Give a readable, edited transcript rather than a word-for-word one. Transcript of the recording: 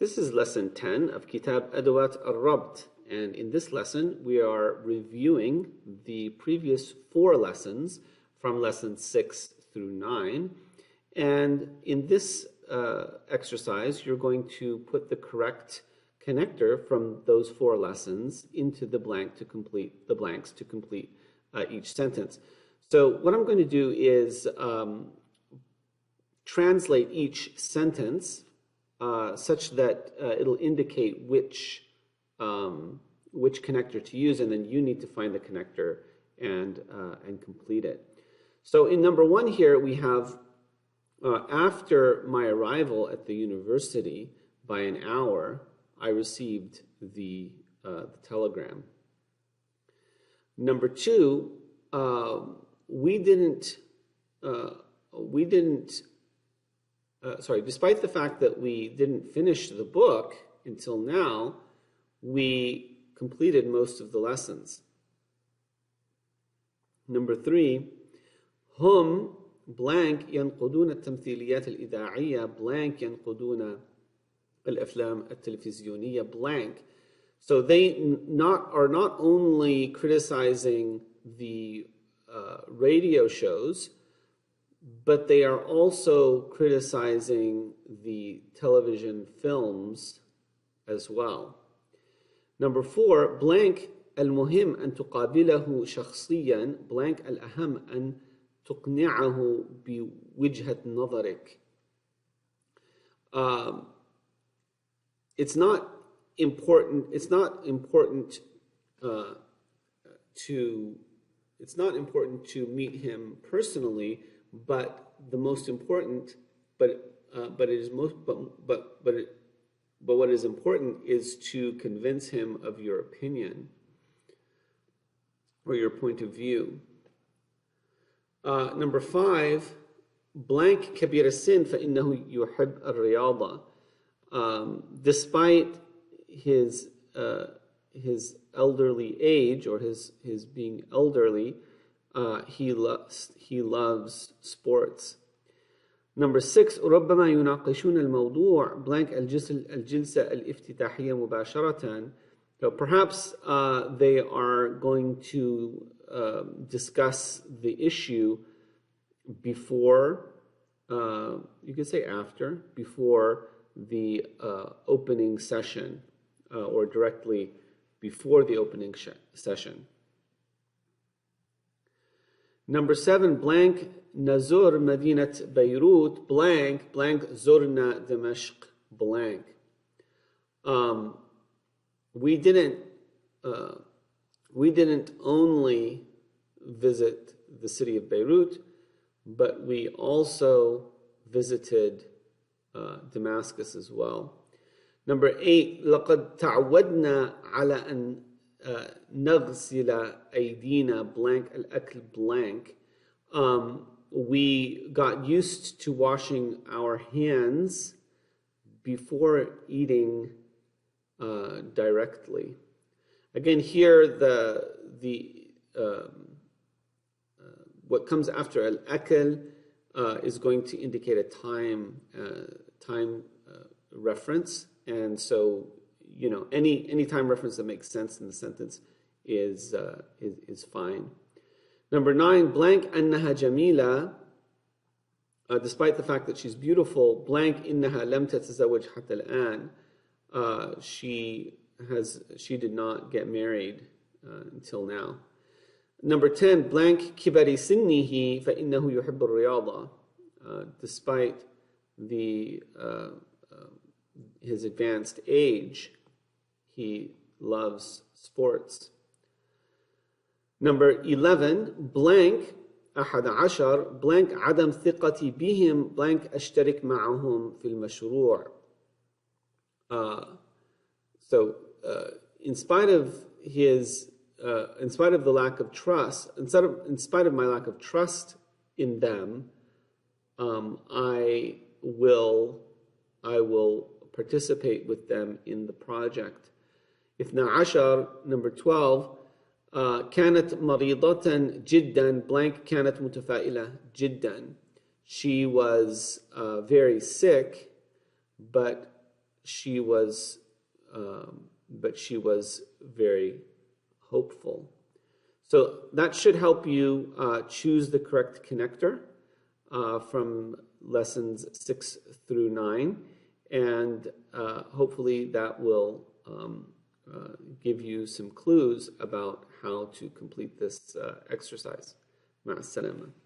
This is lesson 10 of Kitab Adawat al-Rabt, and in this lesson we are reviewing the previous 4 lessons from lessons 6 through 9. And in this exercise you're going to put the correct connector from those 4 lessons into the blanks to complete each sentence. So what I'm going to do is translate each sentence such that it'll indicate which connector to use, and then you need to find the connector and complete it. So in number 1 here we have after my arrival at the university by an hour, I received the telegram. Number 2, despite the fact that we didn't finish the book until now, we completed most of the lessons. Number 3, هم blank ينقدون التمثيليات الإذاعية blank ينقدون الأفلام التلفزيونية blank. So they are not only criticizing the radio shows, but they are also criticizing the television films as well. Number 4, blank المهم أن تقابله شخصيا blank الأهم أن تقنعه بوجهة نظرك. It's not important to meet him personally, but the most important, but what is important is to convince him of your opinion or your point of view. Number 5, blank كبير السن فإنه يحب الرياضة. Despite his elderly age or his being elderly, he loves sports. Number 6, ربما يناقشون الموضوع blank الجلسة الافتتاحية مباشرة. So perhaps they are going to discuss the issue before, you could say after, before the opening session or directly before the opening session. Number 7, blank نزور مدينة بيروت blank زرنا دمشق blank. We didn't only visit the city of Beirut, but we also visited Damascus as well. Number 8, لقد تعودنا على أن نغسل أيدينا blank الأكل blank. We got used to washing our hands before eating directly. Again, here what comes after al-akl is going to indicate a time reference, and so any time reference that makes sense in the sentence is fine. Number 9, blank أنها جميلة despite the fact that she's beautiful blank إنها لم تتزوج حتى الآن. She did not get married until now. Number 10, blank كبر سنه فإنه يحب الرياضة. Despite his advanced age, he loves sports. Number 11, blank أحد عشر blank عدم ثقتي بهم blank أشترك معهم في المشروع. So in spite of the lack of trust, in spite of my lack of trust in them, I will participate with them in the project. اثنا عشر, number 12, كانت مريضة جدا blank كانت متفائلة جدا. She was very sick, but she was, very hopeful. So that should help you choose the correct connector from lessons 6 through 9, and hopefully that will give you some clues about how to complete this exercise. مع السلامة.